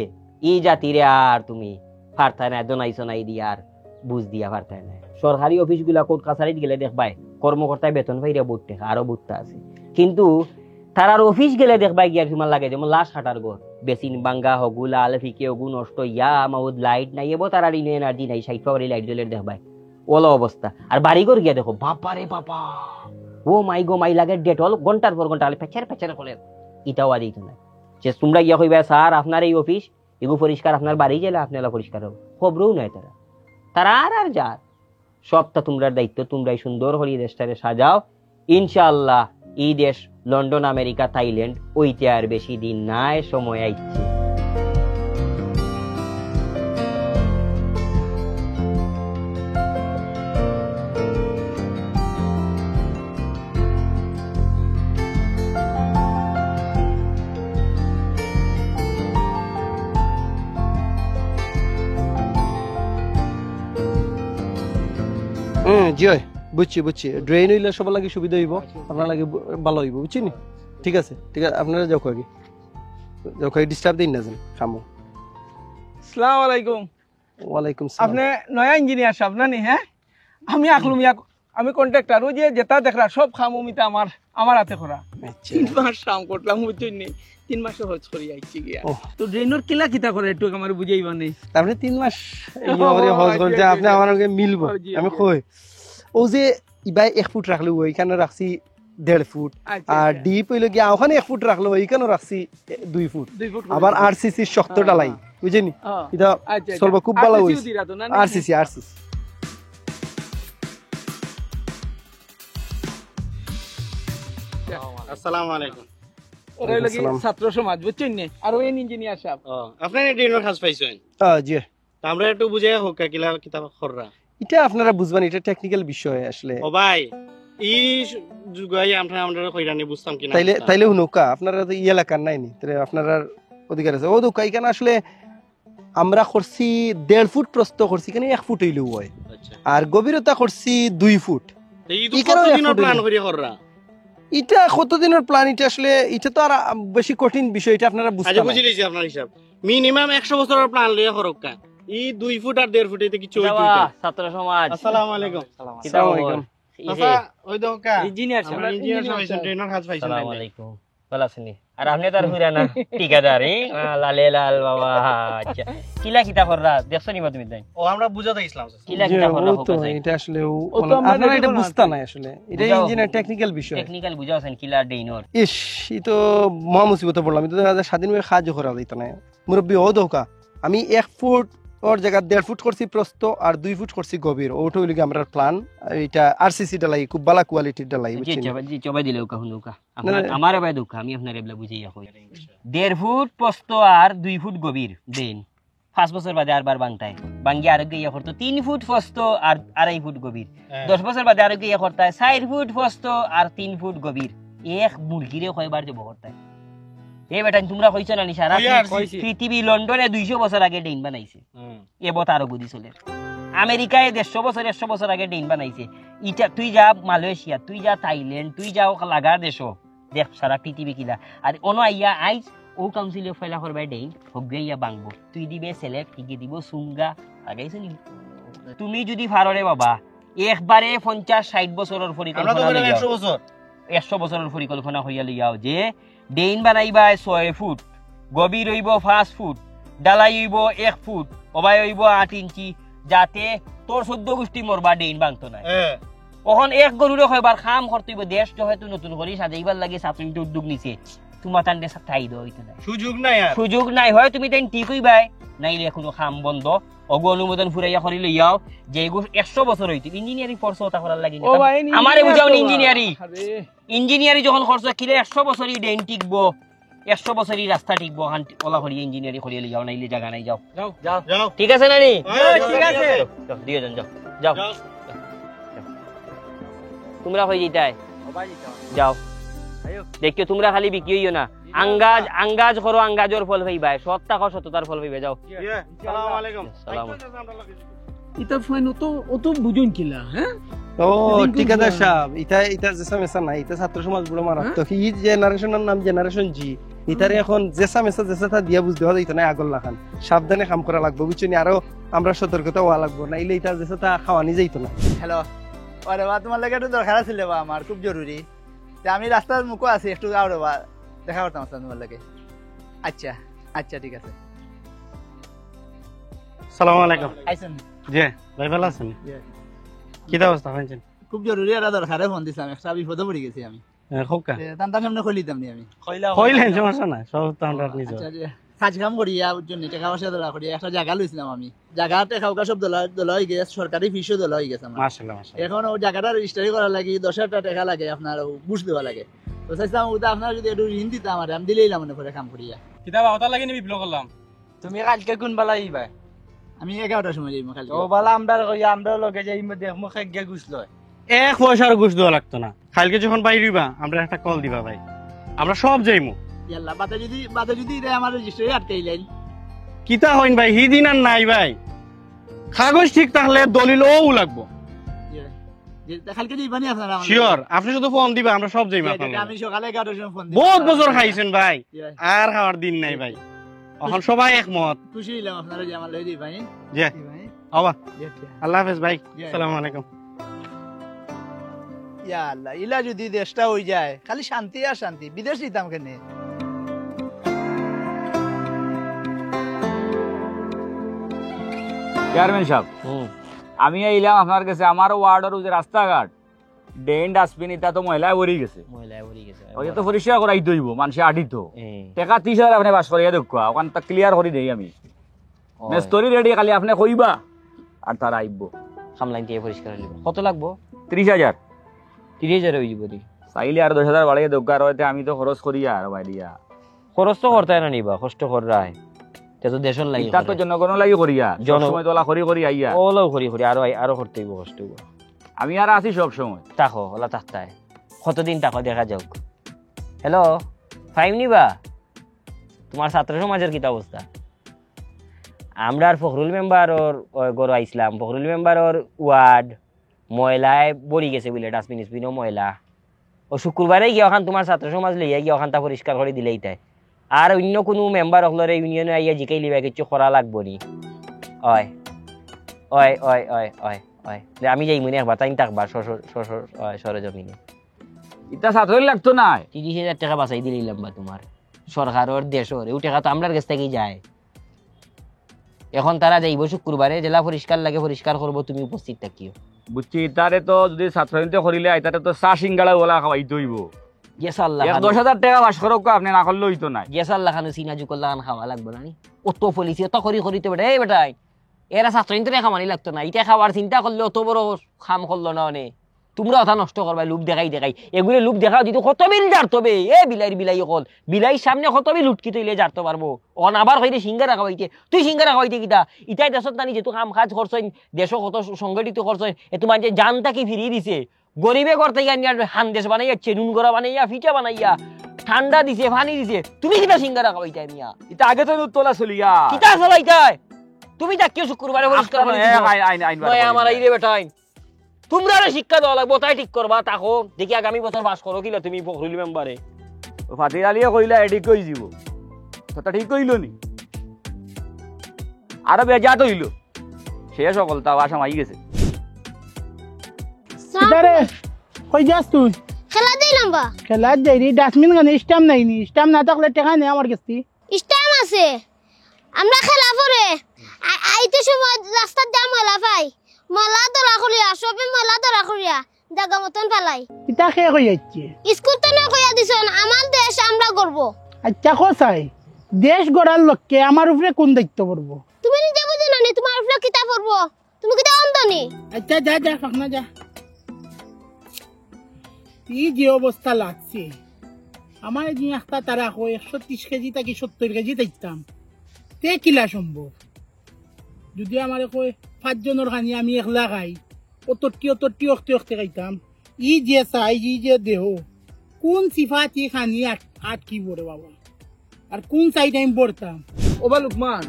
এই জাতিরে আর তুমি পারতাই না দনাইছো নাই দিয়া আর বুঝ দিয়া পারতাই না সরকারি অফিসগুলা কোর্ট কাছারিত গেলে দেখবাই কর্মকর্তায় বেতন পাইরা বুট টেকা আরো বুটটা আছে কিন্তু তারার অফিস গেলে দেখবাই গিয়া তোমার লাগে যেমন লাশ হাঁটার ঘর বেসিন বাঙ্গা হগু লাল ফিকে হগু নষ্ট ইয়া মাউদ লাইট নাই এবো তারার ইনো এনার্জি নাই 60 পাওয়ারি লাইট জ্বলে দেখবাই ওলা অবস্থা আর বাড়িঘর গিয়া দেখো বাপা রে বাবা ও মাই গো মাই লাগে ডেটল ঘন্টার পর ঘন্টা পেছার করে ইটাও আর দিত না যে তোমরা গিয়া কইবা স্যার আপনার এই অফিস এগু পরিষ্কার আপনার বাড়ি গেলে আপনারা পরিষ্কার হবে খবরও নাই তারা আর যার সবটা তোমরা দায়িত্ব তোমরাই সুন্দর করে দেশটারে সাজাও ইনশাআল্লাহ এই দেশ লন্ডন আমেরিকা থাইল্যান্ড ওইতে আর বেশি দিন নাই সময় আইছে জি হয় বুঝছি ড্রেন হইলে সবার লাগে সুবিধা হইব আপনার লাগে ভালো হইব বুঝছি নি ঠিক আছে আপনারা যাও আগে ডিস্টার্ব দিন না যেন খামো আসসালামু আলাইকুম ওয়ালাইকুম আপনি নয়া ইঞ্জিনিয়ার সাহেব না নি হ্যাঁ আমি আকলুম আমি কন্ট্রাক্টর ওই যে যেটা দেখরা সব খাম অমিতা আমার হাতে করা 3 মাস কাম করলাম বুঝছেন নি 3 মাস খরচ করি আইছি গিয়া তো ড্রেনর কিলা কিতা করে একটু আমার বুঝাইবা নেই আপনি 3 মাস এই করে খরচ করতে আপনি আমার সঙ্গে মিলবো আমি কই ও যে ইবাই 1 ফুট রাখলো ওইখানে রাখছি 1.5 ফুট আর ডিপ হইলো গিয়া ওখানে 1 ফুট রাখলো ওইখানে রাখছি 2 ফুট আবার আরসিসি শক্ত ডালাই বুঝেনি এটা সর্ব খুব ভালো হইছে আরসিসি আসসালামু আলাইকুম ওরে লাগি ছাত্র সমাজ বুঝছেন নি আর ওই ইঞ্জিনিয়ার সাহেব আপনারা ড্রেনের কাজ পাইছেন জি আমরা একটু বুঝাই হোক কিলা কিতাব খররা এটা আপনারা বুঝবেন এটা টেকনিক্যাল বিষয় আসলে ও ভাই এই যুগাই আমরা কইরানি বুঝতাম কিনা তাইলে হুনুকা আপনারা তো এই এলাকার নাই নি তাহলে আপনারা অধিকার আছে ও তো কাইখানে আসলে আমরা করছি 1.5 ফুট প্রস্থ করছি কেন 1 ফুট হইলেও হয় আর গভীরতা করছি 2 ফুট এই তো কতদিনের প্ল্যান করি কররা এটা কতদিনের প্ল্যান এটা আসলে এটা তো আর বেশি কঠিন বিষয় এটা আপনারা বুঝতে আচ্ছা বুঝি লইছি আপনার হিসাব মিনিমাম 100 বছরের প্ল্যান লইয়া করক্কা এই 2 ফুট আর 1.5 ফুট এতে কিছু হইতো না ছাত্র সমাজ আসসালামু আলাইকুম আসসালামু আলাইকুম আচ্ছা ওই দেখো কা ইঞ্জিনিয়ার সাহেব আমরা ইঞ্জিনিয়ার সাহেব আইছেন ট্রেনার কাজ পাইছেন আসসালামু আলাইকুম ভালো আছেনি আর আপনি তার হুরানা ঠিকাদার লালে লাল বাবা আচ্ছা কিলা কিতা কররা দেখছো নি তুমি তাই ও আমরা বুঝাতে ইসলাম কিলা যে কিতা কররা ও তো এটা আসলে আপনারা এটা বুঝতা নাই আসলে এটা বুঝাও। ইঞ্জিনিয়ার টেকনিক্যাল বিষয় টেকনিক্যাল বুঝাওছেন কিলা ডেইনর ইস ই তো মহা মুসিবতে পড়লাম তো স্বাধীনভাবে সাহায্য করা যাইতো না মুরব্বী ও দৌকা আমি 1 ফুট ওর জায়গা 1.5 ফুট করছি প্রস্থ আর 2 ফুট করছি গভীর ওটা হইল কি আমরা প্ল্যান এটা আরসিসি ডালাই খুব ভালো কোয়ালিটির ডালাই জি বুঝছেন জি চবাই দিলে ওকা হুনুকা না, না। আমার ভাই দুঃখ আমি আপনার এবলা বুঝাইয়া কই 1.5 ফুট প্রস্থ আর 2 ফুট গভীর দেন 5 বছর বাদে আরবার বাংতায় বাঙ্গি আরোগ্য ইয়া করতো 3 ফুট প্রস্থ আর 2.5 ফুট গভীর 10 বছর বাদে আরোগ্য ইয়া করতায় 4 ফুট প্রস্থ আর 3 ফুট গভীর এক মুরগিরে কয়বার যে বহরতায় এই বেটা তোমরা কইছো না নি সারা পৃথিবী লন্ডনে 200 বছর আগে ডেইন বানাইছে এবত আরো গুদি চলে আমেরিকায় 150 বছর 100 বছর আগে ডেইন বানাইছে ইটা তুই যা মালয়েশিয়া তুই যা থাইল্যান্ড তুই যাও লাগার দেশো দেখ সারা পৃথিবী কিলা আর অন আইয়া আইজ ও কাউন্সিলে ফেলা করবে ডেইন হগবে ইয়া বাংবো তুই দিবে সিলেক্ট টিকে দিব সুঙ্গা লাগাইছ নি তুমি যদি ফাররে বাবা একবারে 50-60 বছরের আমরা তো পরিকল্পনা বললাম লইয়া 100 বছর 100 বছরের পরিকল্পনা হইয়া লইয়াও যে ডেইন বানাইবা 6 ফুট গভীর হইব 5 ফুট ডালাই হইব 1 ফুট অবাই হইব 8 ইঞ্চি যাতে তোর 14 গোষ্ঠী মরবা ডেইন বাংতো না ওখন এক গরুরে হইবার খাম করতেইব দেশ যেহেতু নতুন করে সাজাইবার লাগে ছাত্রীতে উদ্যোগ নিছে তোমার তান্ডে ঠাই দেওয়া হইতো না সুযোগ নাই আর সুযোগ নাই হয় তুমি তাই ঠিক হইবাই নাইলে কোনো খাম বন্ধ অগু অনুমোদন ফুরাইয়া করি লইয়াও যে এগুলো 100 বছর হইতো ইঞ্জিনিয়ারিং কোর্স ওটা করার লাগে ও ভাই আমারে বুঝাও ইঞ্জিনিয়ারিং আরে ইঞ্জিনিয়ারিং যখন খরচ কিলে 100 বছরই ডেন টিকবো 100 বছরই রাস্তা টিকবো ওলা করি ইঞ্জিনিয়ারিং করিয়ে যাও নাইলে জায়গা নাই যাও যাও যাও যাও ঠিক আছে না নি ঠিক আছে যাও, দিয়ে যান যাও যাও তোমরা হয়ে যেটাই যাও দেখিও তোমরা খালি বিক্রি হইও না আঙ্গাজ আঙ্গাজ করো আঙ্গাজর ফল পাইবাই সত্তা কর সত্যতার ফল পাইবে যাও আসসালামু আলাইকুম সালাম এটা ফাইন ও তো বুঝুন কিলা হ্যাঁ ও ঠিকাদার সাহেব এটা জেসা মেসা নাই এটা ছাত্র সমাজ বড় মারাত্মক এই জেনারেশনের নাম জেনারেশন জি ইতারে এখন জেসা মেসা জেসাটা দিয়া বুঝতে হবে এটা নাই আগল লাখান সাবধানে কাম করা লাগবে বুঝছেন আরো আমরা সতর্কতা হওয়া লাগবো না ইলে এটা জেসাটা খাওয়ানি যাইতো না হ্যালো আরে বা তোমার লাগে একটু দরকার আছিল বা আমার খুব জরুরি তা আমি রাস্তার মুখো আছি একটু যাও রে বা দেখা করতাম আসলে তোমার লাগে আচ্ছা আচ্ছা ঠিক আছে আসসালামু আলাইকুম আইসেন জি ভাই ভালো আছেন জি। কি অবস্থা হয়েছে খুব জরুরি একটা দরকারে ফোন দিছিলাম একটা বিপদে পড়ে গেছি আমি খুব কা তান্তার সামনে খুলি দিতাম নি আমি কইলেন সমস্যা নাই সব তো আমরা নিজে আচ্ছা কাজ কাম করিয়া জন্য টাকা পয়সা দলা করিয়া একটা জায়গা লইছিলাম আমি জায়গা টাকা উকা সব দলা হয়ে গেছে সরকারি ফিসও দলা হয়ে গেছে আমার মাশাআল্লাহ মাশাআল্লাহ এখন ও জায়গাটা রেজিস্ট্রি করার লাগে 10,000 টাকা লাগে আপনার বুঝ দেওয়া লাগে তো চাইছিলাম ওটা আপনার যদি একটু ঋণ দিতাম আমার আমি দিলেইলাম মনে করে কাম করিয়া কিতাব ওটা লাগি নি বিপ্লব করলাম তুমি কালকে কোন বেলা আইবা আমি 11টার সময় যাইব কালকে ও বেলা আমরা কই আমরা লগে যাই মধ্যে মুখে গিয়া গুছলো এক পয়সার ঘুষ দেওয়া লাগতো না কালকে যখন বাইরিবা আমরা একটা কল দিবা ভাই আমরা সব যাইমু ইয়াল্লা বাতে যদি এটা আমার রেজিস্ট্রি আটকাইলেন কিতা হইন ভাই হিদিন আর নাই ভাই কাগজ ঠিক থাকলে দলিল ও লাগবো কালকে দিবানি আপনারা আমার শিওর আপনি শুধু ফোন দিবা আমরা সব যাইমু লাগে। আপনার আমি সকালে 11টার সময় ফোন বহুত বছর খাইছেন ভাই Yeah. আর খাওয়ার দিন নাই ভাই এখন সবাই একমত খুশি হইলাম আপনারা যে আমার লই দিবানি জি দিবানি আবা Yeah. আল্লাহ হাফেজ ভাই Yeah. আসসালামু আলাইকুম ইয়াল্লা ইলা যদি দেশটা হই যায় খালি শান্তি আর শান্তি বিদেশ দিতাম কেনে চেয়ারম্যান সাহেব আমি এলাম আপনার কাছে আমার ওয়ার্ডের যে রাস্তাঘাট ড্রেন ডাস্টবিন এটা তো ময়লায় ভরি গেছে মহিলায় ভরি গেছে ওই তো পরিষ্কার করাই দইব মানুষে আটিত টাকা 30,000 আপনি বাস করিয়া দেখা ওখান তা ক্লিয়ার করে দেই আমি মেস্তরি রেডি খালি আপনি কইবা আর তারা আইব সামলাইন দিয়ে পরিষ্কার হইব কত লাগবো 30,000 30,000 হয়ে যাবো চাইলে আর 10,000 বাড়িয়ে দরকার হইতে আমি তো খরচ করি আর বাইরিয়া খরচ তো করতে না নিবা কষ্ট কর রায় তে তো দেশন লাগি এটা তো জনগণ লাগি করিয়া জন- সময় তোলা করি আইয়া ওলাও করি করি আরো করতে হইব কষ্ট হইব আমি আর আছি সব সময় তাকো ওলা তাকতায় কতদিন তাকো দেখা যাক হ্যালো ফাইম নিবা তোমার ছাত্র সমাজের কিতা অবস্থা আমরা আর ফখরুল মেম্বার ওর গড় আইসলাম ফখরুল মেম্বার ওর ওয়ার্ড ময়লায় বড়ি গেছে বলে ডাস্টবিন স্পিনও ময়লা ও শুক্রবারে গিয়ে ওখান তোমার ছাত্র সমাজ লইয়া গিয়ে ওখান তা পরিষ্কার করে দিলেই তাই আর অন্য কোনো মেম্বার হলরে ইউনিয়নে আইয়া জিকাই লিবা কিছু করা লাগবো নি অয় অয় অয় অয় অয় অয় আমি যাই মনে একবার টাইম থাকবার সরজমিনে এটা ছাত্রই লাগতো না 30,000 টাকা বাঁচাই দিলাম বা তোমার সরকারের দেশের এই টাকা তো আমরার কাছ থেকেই যায়। এখন তারা যাইব শুক্রবারে, জেলা পরিষ্কার লাগে পরিষ্কার করবো, তুমি উপস্থিত থাকিও। বুঝছি তারে তো যদি ছাত্রনীতি করিলে আইতারে তো চা সিঙ্গাড়া ওলা খাওয়াইতে হইব। গেসাল্লা 10,000 টাকা বাস করক আপনি না করলে হইতো না। গেসাল্লা খানো সিনা জুকল্লা খান খাওয়া লাগবে না নি? অত পলিসি অত করিতে বেটা এই বেটাই এরা ছাত্রনীতি খামানি লাগতো না, এটা খাওয়ার চিন্তা করলে অত বড় খাম করলো না অনে। তোমরা কথা নষ্ট করবা লুপ দেখাই এগুলো লুপ দেখাও দিত কত বিল জারতো বে এ বিলাই অকল বিলাইর সামনে কত বিল উঠকি তৈলে জারতে পারবো। অন আবার হইতে সিঙ্গারা খাওয়াইতে তুই সিঙ্গারা খাওয়াইতে কিতা ইটাই দেশত নানি যেহেতু কাম কাজ করছেন দেশ কত সংগঠিত করছেন এ তোমার যে জানটা কি ফিরিয়ে দিছে। গরিবে করতে গিয়ে হান্দেশ বানাইয়া চেনুন গড়া বানাইয়া ফিটা বানাইয়া ঠান্ডা দিছে পানি দিছে, তুমি কিতা সিঙ্গারা খাওয়াইতে নিয়া এটা আগে তো তোলা চলিয়া কিতা চলাইতাই তুমি তাকিও শুক্রবারে পরিষ্কার করে দিও। আমার আইরে বেটাই তোমরা শিক্ষা দেওয়া লাগবো, তাই ঠিক করবা তাকো দেখি আগামী বছর পাস করো কিলা তুমি ফখরুল মেম্বারে। ফাতির আলিয়ে কইলা এডিক কই যাব কথা ঠিক কইল নি আরো বেজাত হইল সে সকল তা আশা মাই গেছে। কিদারে কই যাস তুই? খেলা দিলাম বা খেলা যাই রে, ডাস্টবিন গানে স্টাম্প নাই নি, স্টাম্প না থাকলে টাকা নেই আমার কাছে। স্টাম আছে আমরা খেলা পরে আইতে সময় রাস্তার দাম মেলা পাই মেলা ধরা করিয়া সবে মেলা ধরা করিয়া জাগা মতন ফেলাই কিতা খেয়ে কই যাচ্ছে? স্কুল তো না কইয়া দিছেন আমার দেশ আমরা করব। আচ্ছা কোসাই দেশ গড়ার লক্ষ্যে আমার উপরে কোন দায়িত্ব পড়বো? তুমি নিজে বুঝো না নি তোমার উপরে কিতা পড়ব? তুমি কিতা অন্ধনি? আচ্ছা যা যা ফাকনা যা। এই যে অবস্থা লাগছে আমার যে একটা তারা 130 কেজি থেকে 70 কেজি দেখতাম তে কিলা সম্ভব? যদি আমার কয় 5 জনের খানি আমি একলা খাই অতটি অক্তি খাইতাম। ই যে চাই ই যে দেহ কোন সিফাত ই খানি আটকি পড়ে বাবা, আর কোন সাইড আমি পড়তাম। ওবা লুকমান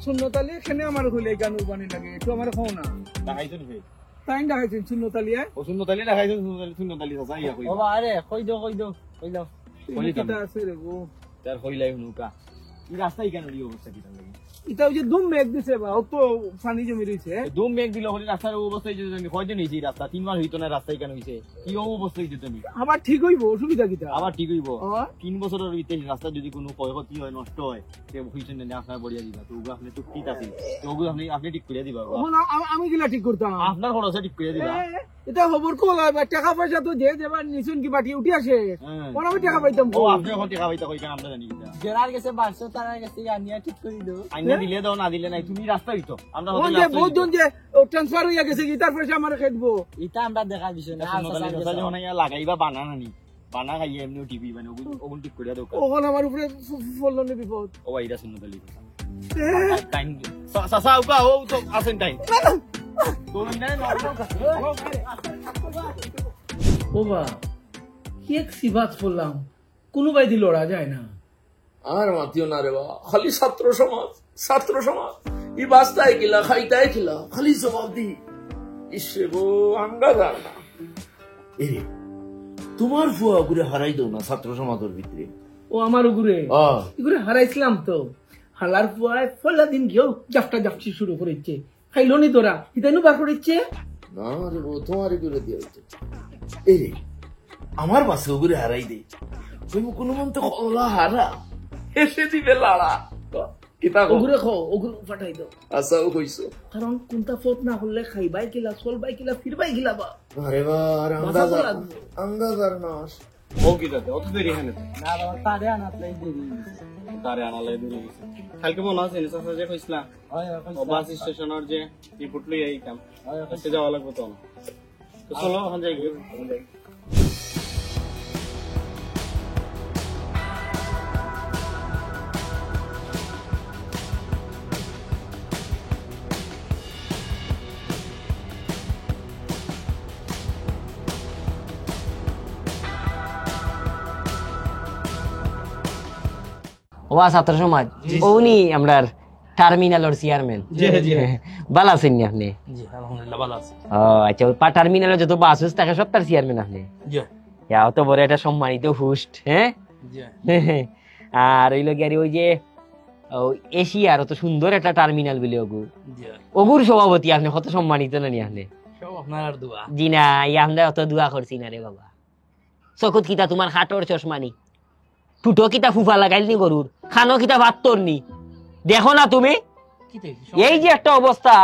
শূন্যতালি এখানে আমার হইলে গান উবানি লাগে একটু আমার খাও না দেখাইছেন ভাই টাইম দেখাইছেন শূন্যতালিয়া ও শূন্যতালি দেখাইছেন শূন্যতালি চাচা ইয়া কই বাবা আরে কই দাও কইলাও কিতা আছে রে গো তার কইলাই হুনুকা এই রাস্তায় কেন এই অবস্থা কিটা লাগে? এটা ওই যে দুম মেঘ দিছে বা অত পানি জমি রইছে দুম মেঘ দিল হলে রাস্তার অবস্থায় যদি আমি কয়দিন হইছে এই রাস্তা 3 মাস হইতো না রাস্তায় কেন হইছে কি অবস্থা হইছে তুমি আবার ঠিক হইব অসুবিধা কিতা আবার ঠিক হইব 3 বছরের ভিতরে রাস্তা যদি কোনো ক্ষয়ক্ষতি হয় নষ্ট হয় তে হইছে না আপনার বড়িয়া দিবা তো ওগো আপনি তো ঠিক আছে তো ওগো আপনি ঠিক করে দিবা এখন আমি গিলা ঠিক করতাম আপনার খরচে ঠিক করে দিবা এটা খবর কল টাকা পয়সা তো যে যেবার নিছুন কি বাটি উঠি আসে কোন আমি টাকা পাইতাম ও আপনি এখন টাকা পাইতা কই কেন আমরা জানি কিটা জেরার গেছে 500 টাকা গেছে আনিয়া ঠিক করে দাও আইনা দিলে দাও না দিলে নাই তুমি রাস্তা হইতো আমরা ওই যে বহুত জন যে ট্রান্সফার হইয়া গেছে কি তার পয়সা আমার খেদবো এটা আমরা দেখা বিষয় না লাগাইবা বানানা নি বানা খাইয়ে এমনি টিভি মানে ওগুন ঠিক করে দাও ওখানে আমার উপরে ফললো নি বিপদ ও ভাইরা শুনতালি টাইম সাসা উকা ও তো আসেন টাইম ওবা কি এক সিবাত করলাম কোনো বাইদি লড়া যায় না আর মাতিও না রে বাবা, খালি ছাত্র সমাজ ই বাস্তায় কিলা খাইতাই কিলা খালি জবাব দি ইসে গো আঙ্গা না এরে তোমার ফুয়া ঘুরে হারাই দাও না ছাত্র সমাজের ভিতরে। ও আমার ঘুরে ঘুরে হারাইছিলাম তো হালার ফুয়ায় ফলা দিন গিয়েও জাফটি শুরু করেছে খাইলো নি তোরা ইতাইনু বার করেছে না রে বউ তোমার ঘুরে দিয়ে হইতো এরে আমার বাসে ঘুরে হারাই দে তুমি কোনো মন তো কলা হারা এসে দিবে লাড়া কিতা ওগুরে খাও ওগুলো ফাটাই দাও আচ্ছা ও কইছো কারণ কোনটা ফোট না হলে খাইবাই কিলা চলবাই কিলা ফিরবাই কিলা বা আরে বার আন্দাজার নাশ ও কি দাদা অত দেরি হয় না না বাবা তারে আনাত লাই দেরি তারে আনালে দেরি কালকে মনে আছে নিসা যে কইছলা ও বাস স্টেশনের যে রিপোর্ট লই এই কাম আজকে যাওয়া লাগবে তো চলো এখন যাই ওয়া ছাত্র সমাজ উনি আমরার টার্মিনালের চেয়ারম্যান ভালো আছেন নি আপনি? ও আচ্ছা টার্মিনালে যত বাস থাকে সব তার চেয়ারম্যান আপনি? অত বড় একটা সম্মানিত হোস্ট হ্যাঁ আর ওইলো গিয়ে ওই যে এশিয়ার অত সুন্দর একটা টার্মিনাল বলে ওগুর সভাপতি আপনি কত সম্মানিত না নি আপনি? জি না আমরা অত দোয়া করছি না রে বাবা চকুত কিতা তোমার হাটর চশমানি টুটো কিতা ফুফা লাগাইলনি গরুর খানো কিতা ভাত তোরনি দেখো না তুমি এই যে একটা অবস্থা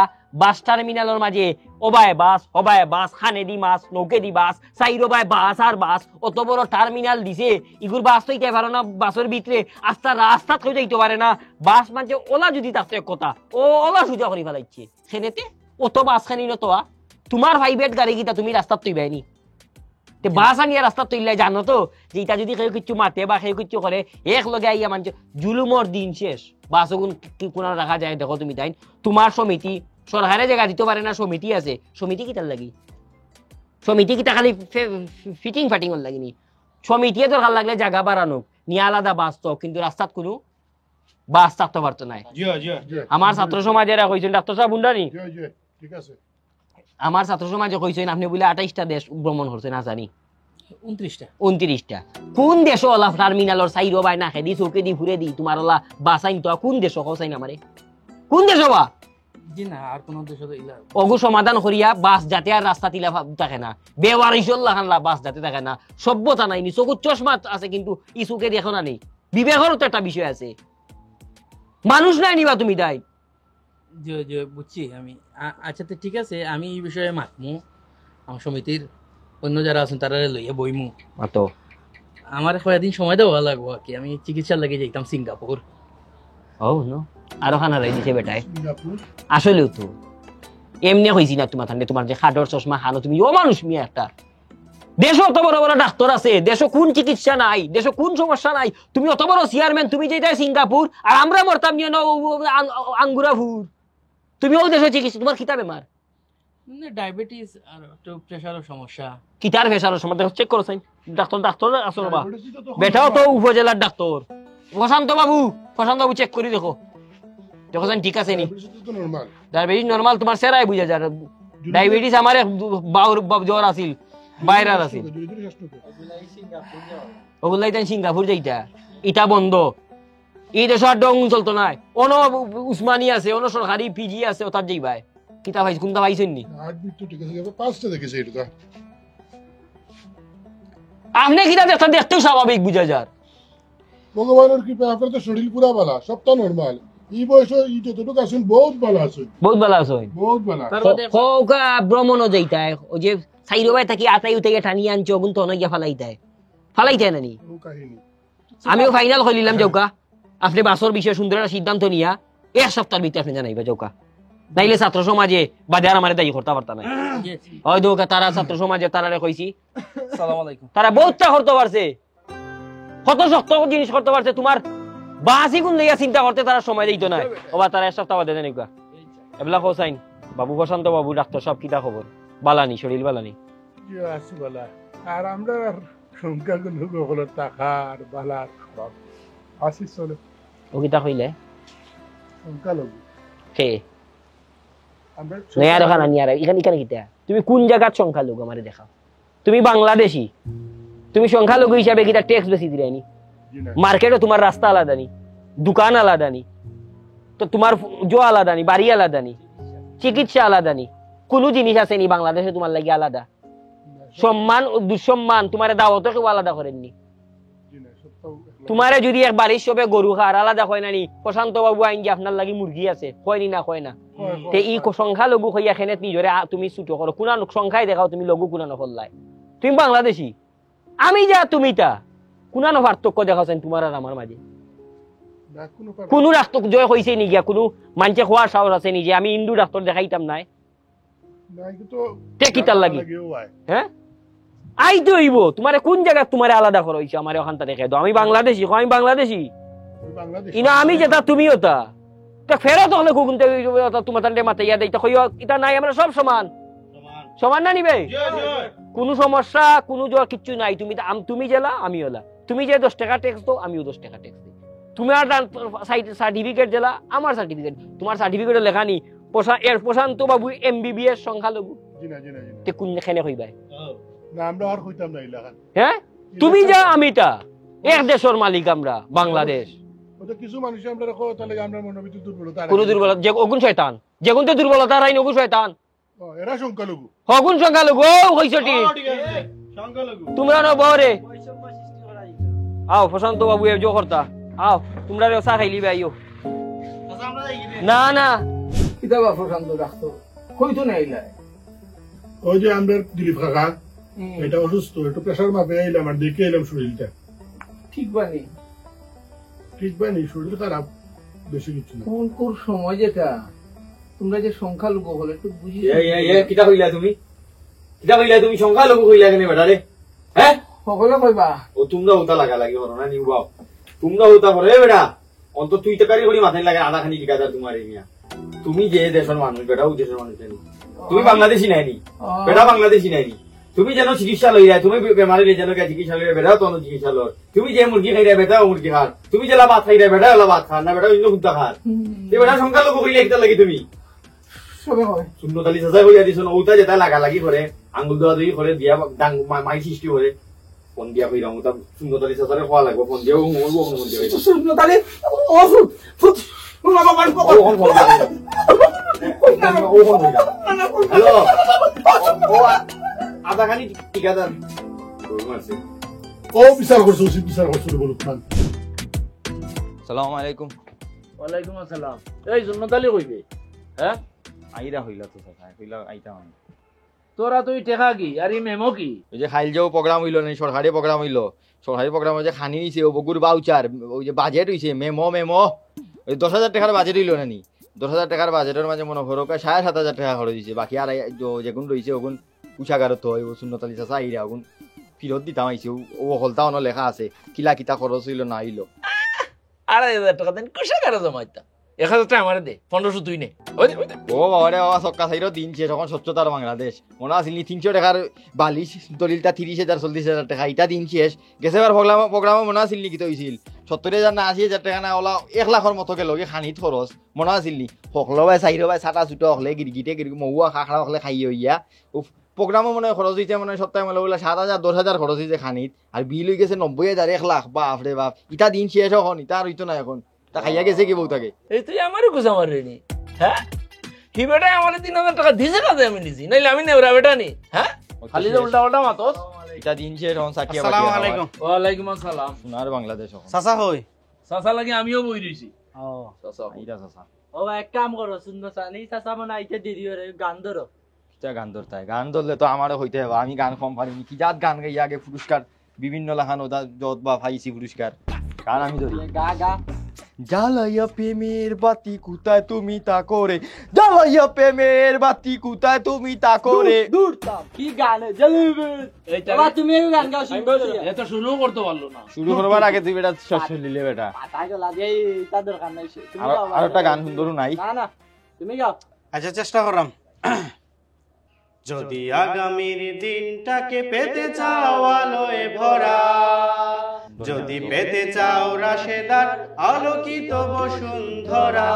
বাস টার্মিনালের মাঝে অবায় বাস খানেদি মাছ নৌকেদি বাস সাইরোবায় বাস আর বাস অত বড় টার্মিনাল দিছে ইগুর বাস তো ইতে পারো না বাসের ভিতরে রাস্তা কেউ যাইতে পারে না বাস মানে ওলা যদি থাকতো এক কথা ওলা সুজা করে ফেলাইছে সেনেতে অত বাস খানি নতো তোমার প্রাইভেট গাড়ি কিতা তুমি রাস্তা তৈবাইনি বাস আনিয়া রাস্তা তৈরি জানো তো যে এটা যদি কেউ কিছু মাতে বা কেউ কিছু করে এক লগে আইয়া মানছে জুলুমর দিন শেষ বাস কোন রাখা যায় দেখো তুমি তাই তোমার সমিতি সরকারে জায়গা দিতে পারে না সমিতি আছে সমিতি কিতার লাগি সমিতি কিতা খালি ফিটিং ফাটিং লাগিনি সমিতি দরকার লাগলে জায়গা বাড়ানো নিয়ে আলাদা বাস তো কিন্তু রাস্তাত কোনো বাস থাকতে পারতো না আমার ছাত্র সমাজেরা কইছেন ডাক্তার সাহেব বুন্ডানি ঠিক আছে আমার ছাত্র সমাজে কইছেন আপনি বলে 28টা দেশ ভ্রমণ করছেন না জানি 29টা কোন দেশ ওলা টার্মিনালর সাইরো বাই না খেদি চৌকে দি ঘুরে দি তোমার ওলা বাসাইন তো কোন দেশ কসাইন আমারে কোন দেশ বা জি না আর কোন দেশ ইলা অগু সমাধান করিয়া বাস যাতে আর রাস্তা তিলা থাকে না বেওয়ারিশল্লাহ খানলা বাস যাতে থাকে না সভ্যতা নাই নি চকুত চশমা আছে কিন্তু ই চৌকে দেখো না নেই বিবেকেরও তো একটা বিষয় আছে মানুষ নাই নিবা তুমি তাই জি বুঝছি আমি আচ্ছা তো ঠিক আছে আমি এই বিষয়ে মাতমু আমার সমিতির অন্য যারা আছেন তারা লইয়া বইমু মাতো আমার কয়েকদিন সময় দেওয়া লাগবো আর কি আমি চিকিৎসার লাগে যাইতাম সিঙ্গাপুর আরো খানা রাই দিছে বেটায় আসলেও তো এমনি হয়েছি না তোমার যে খাডর চশমা খানো তুমি ও মানুষ মিয়া একটা দেশ অত বড় বড় ডাক্তার আছে দেশ কোন চিকিৎসা নাই দেশ কোন সমস্যা নাই তুমি অত বড় চেয়ারম্যান তুমি যেটা সিঙ্গাপুর আর আমরা মরতাম নিয়ে আঙ্গুরাপুর তুমি ও দেশে চিকিৎসা তোমার খিতা বেমার ডায়াবেটিস আর একটু প্রেসারের সমস্যা কিতার প্রেসারের সমস্যা চেক করো সাইন ডাক্তার আসলো বা বেটাও তো উপজেলার ডাক্তার প্রশান্ত বাবু চেক করে দেখো সাইন ঠিক আছে নি ডায়াবেটিস নরমাল তোমার সেরাই বুঝা যায় ডায়াবেটিস আমার বাউর জ্বর আছিল বাইরার আছিল ওগুলাই তাই সিঙ্গাপুর যাইতা ইটা বন্ধ এই দেশ আর ডং চলতো না অন উসমানী আছে অন সরকারি পিজি আছে ওটার যাইবাই কিতা ভাই কোনটা ভাইছেন নি আপনি কিতা দেখতেও স্বাভাবিক বুঝা যার ভগবানের কৃপা আপনার তো শরীর পুরা বালা সবটা নরমাল এই বয়সে এই যতটুকু আছেন বহুত ভালো আছেন বহুত ভালো হোকা ভ্রমণও যাইতায় ও যে সাইরো ভাই থাকি আতাই উঠে টানিয়ে আনছো ওগুন তো অনেক ফালাইতায় না নি আমিও ফাইনাল হইলাম যৌকা আপনি বাসর বিষয়ে সুন্দর একটা সিদ্ধান্ত নিয়া এক সপ্তাহের ভিতরে আপনি জানাইবা যৌকা নাইলে ছাত্র সমাজে বাদে আর আমার দায়ী করতে পারতাম না ওই দৌকা তারা ছাত্র সমাজে তারা কইছি তারা বহুতটা করতে পারছে কত শক্ত জিনিস করতে পারছে তোমার বাসি গুণ লইয়া চিন্তা করতে তারা সময় দিত না ওবা তারা এক সপ্তাহ বাদে জানিবা এবেলা হোসাইন বাবু বসন্ত বাবু ডাক্তার সব কিতা খবর বালানি শরীর বালানি আর আমরা সংখ্যাগুলো হলো টাকার বালার সব আসি চলে ও কিতা কইলে সংখ্যালঘু কে নেয়ার খানা নিয়ার এখানে কিতা তুমি কোন জায়গার সংখ্যালঘু আমারে দেখাও তুমি বাংলাদেশি তুমি সংখ্যালঘু হিসাবে কিতা ট্যাক্স বেশি দিরানি মার্কেটে তোমার রাস্তা আলাদা নি দোকান আলাদা নি তো তোমার জো আলাদা নি বাড়ি আলাদা নি চিকিৎসা আলাদা নি কোনো জিনিস আছে নি বাংলাদেশে তোমার লাগে আলাদা সম্মান ও দুঃসম্মান তোমার দাওয়াতও কেউ আলাদা করেননি তোমারে যদি এক বাড়ির সবে গরু খার আলাদা হয় না নি প্রশান্ত বাবু আইন যে আপনার লাগি মুরগি আছে হয়নি না হয় না তে ই সংখ্যা লঘু হইয়া খেনে নিজরে তুমি ছুটো করো কোন সংখ্যায় দেখাও তুমি লঘু কোন নকল্লাই তুমি বাংলাদেশি আমি যা তুমি তা কোন পার্থক্য দেখাচ্ছেন তোমার আর আমার মাঝে কোনো ডাক্তার জয় হয়েছে নি গিয়া কোনো মানুষে খোয়ার সাহস আছে নি যে আমি হিন্দু ডাক্তার দেখাইতাম নাই কিতার লাগি হ্যাঁ আই তো হইব তোমার কোন জায়গা তোমার আলাদা করা হয়েছে আমার ওখানটা দেখে দাও আমি বাংলাদেশি আমি বাংলাদেশি ইনা আমি যেটা তুমি ওটা ফেরত হলে কোন তোমার মাথায় ইয়া দেয় এটা নাই আমরা সব সমান সমান না নিবে কোন সমস্যা কোন কিচ্ছু নাই তুমি জেলা আমি ওলা তুমি যে 10 টাকা ট্যাক্স দাও আমিও 10 টাকা ট্যাক্স দিই তোমার সার্টিফিকেট জেলা আমার সার্টিফিকেট তোমার সার্টিফিকেটে লেখা নি প্রশান্ত বাবু MBBS সংখ্যালঘু কোনখানে হইবাই হ্যাঁ তুমি যা আমিটা এক দেশের মালিক আমরা বাংলাদেশ কিছু মানুষ আমরা রাখো তাহলে আমরা মনোবিত দুর্বলতা কোন দুর্বলতা যে অগুন শয়তান যেগুনতে দুর্বলতা রাইন অগুন শয়তান এরা সংখ্যালঘু অগুন সংখ্যালঘু ও হইছটি তোমরা ন বরে আও প্রশান্ত বাবু এজো করতা আও তোমরা চা খাইলি ভাইও না না কিতাবা প্রশান্ত রাখতো কইতো না আইলা ওই যে আমাদের দিলীপ কাকা এটা অসুস্থ একটু প্রেশার মাপে এলাম আর দেখে এলাম শরীরটা ঠিক বানি ঠিক পাইনি শরীর খারাপ বেশি কিছু না কোন কোন সময় যেটা তোমরা যে সংখ্যালঘু হলে একটু বুঝি কিতা কইলা তুমি সংখ্যালঘু কইলা কেন বেটা রে হ্যাঁ সকলে কইবা ও তোমরা উতা লাগা লাগি হরো না নিউ বাও তোমরা উতা করে বেটা অন্ত তুই তো কারি করি মাথায় লাগে আধা খানি ঠিকাদার তোমার মিয়া তুমি যে দেশের মানুষ বেটা ও দেশের মানুষ জানি তুমি বাংলাদেশি নাইনি বেটা বাংলাদেশি নাইনি তুমি যেন চিকিৎসা লই যায় তুমি বেমারি লই যেন চিকিৎসা লই বেটা তো চিকিৎসা লর তুমি যে মুরগি খাই রে বেটা ও মুরগি খার তুমি যে লাভাত খাই রে বেটা লাভাত খার না বেটা অন্য কুত্তা খার এই বেটা সংখ্যালঘু কইলে একটা লাগি তুমি শূন্যতালি সাজা করিয়া দিছ ওটা যেটা লাগা লাগি করে আঙ্গুল দেওয়া দুই করে দিয়া মাই সৃষ্টি করে ফোন দিয়া কইরা ওটা শূন্যতালি সাজারে খাওয়া লাগবে ফোন দিয়েও মরবো ফোন দিয়ে শূন্যতালি হ্যালো আধা খানি ঠিকাদার ও বিচার করছো উচিত বিচার করছো বলুক না সালাম আলাইকুম ওয়ালাইকুম আসসালাম এই জন্নতালি কইবে হ্যাঁ আইরা হইলা তো হইলা আইতা মানে তোরা তুই টেকা কি আর ই মেমো কি ওই যে খাইল যাও প্রোগ্রাম হইলো না সরকারি প্রোগ্রাম হইলো সরকারি প্রোগ্রাম যে খানি নিছে ও বগুর বাউচার ওই যে বাজেট হইছে মেমো ওই 10,000 টাকার বাজেট হইলো না নি 10,000 টাকার বাজেটের মাঝে মনে করো 7,500 টাকা খরচ হইছে বাকি আর যেগুন রইছে ওগুন পুষাগারত হয় ও শূন্যতালি চাষা আইরা ওগুন ফিরত দিতাম আইছে ও হলতা অন লেখা আছে কিলা কিতা খরচ হইলো না হইলো 2,500 টাকা দেন কুশা কারো জমাইতা 1,000 টাকা আমারে দে 1500 তুই নে ও বাবা রে বাবা সক্কা সাইরো দিন শেষ এখন স্বচ্ছতার বাংলাদেশ মনে আসিল 300 টাকার বালিশ দলিলটা 30,000 40,000 টাকা এটা দিন শেষ গেছে বার প্রোগ্রামে মনে আসিল নি কি তো হইছিল 70,000 না 80,000 টাকা না ওলা 1 লাখের মতো গেল খানিত খরচ মনে আসিল নি হকলো ভাই সাইরো ভাই ছাটা ছুটো হলে গিরগিটে মহুয়া খাখড়া হলে খাই হইয়া প্রোগ্রামে মনে খরচ হইতে মানে সপ্তাহে মানে ওলা 7,000 10,000 খরচ হইছে খানিত আর বিল হয়ে গেছে 90,000 1 লাখ বাপ রে বাপ ইটা দিন শেষ এখন ইটা আর হইতো না এখন তা খাইয়া গেছে কি বউটাকে এই তুই আমারও কুসা মারনি হ্যাঁ কি বেটা আমারে 3,000 টাকা দিছে না আমি নিছি নাইলে আমি নেওরা বেটা নি হ্যাঁ খালি যে উল্টা উল্টা মাতস এটা দিন শেষ এখন সাকিয়া আসসালামু আলাইকুম ওয়া আলাইকুম আসসালাম সোনার বাংলাদেশ চাচা হই চাচা লাগি আমিও বই রইছি ও চাচা আইরা চাচা ও এক কাম করো সুন্দর সানি চাচা মানে আইতে দেরি হয়ে গান ধরো কিটা গান ধরতে হয় গান ধরলে তো আমারও হইতে হবে আমি গান কম পারিনি কি জাত গান গাই আগে পুরস্কার বিভিন্ন লাখানো যত বা পাইছি পুরস্কার গান আমি ধরি গা গা জ্বালাইয়া প্রেমের বাতি কোথায় তুমি তা করে জ্বালাইয়া প্রেমের বাতি কোথায় তুমি তা করে দূর তাম কি গান জ্বলবে বাবা তুমি এই গান গাও শুনবো এটা শুরু করতে পারলো না শুরু করবার আগে তুই বেটা শর্ট নিলে বেটা তাই তো লাগে তা দরকার নাই তুমি গাও আর একটা গান সুন্দর নাই না না তুমি গাও আচ্ছা চেষ্টা করলাম যদি আগামীর দিনটাকে পেতে চাও আলোয় ভরা যদি পেতে চাও রাশেদার আলোকিত বসুন্ধরা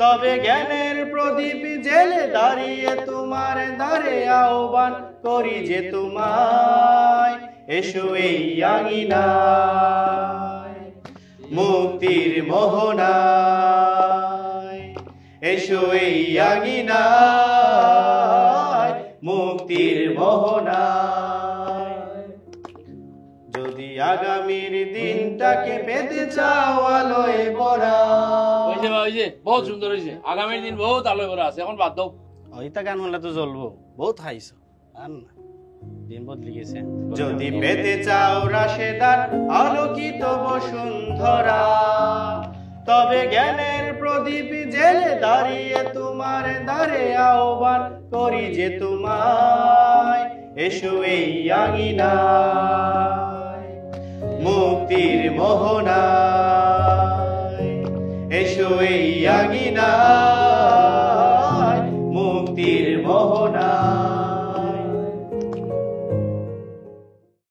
তবে জ্ঞানের প্রদীপ জেলে দাঁড়িয়ে তোমার দ্বারে আহ্বান করি যে তোমায় এসো এই আঙিনায় মুক্তির মোহনায় এসো এই আঙিনায় মুক্তির মোহনায় যদি আগামীর দিনটাকে পেতে চাও আলোয় ভরা ওই যে বহুত সুন্দর হইছে আগামীর দিন বহুত আলোয় ভরা আছে এখন বাদ দাও ওইটা গান হলে তো জ্বলবো বহুত খাইছো আর না দিন বদলে গেছে যদি পেতে চাও রাশেদার আলোকিত বসুন্ধরা তবে জ্ঞানের প্রদীপ জেলে দাঁড়িয়ে তোমার দ্বারে আহ্বান করি যে তোমায় এসো এই আঙিনায় মুক্তির মোহনায় এসো এই আঙিনায় মুক্তির মোহনায়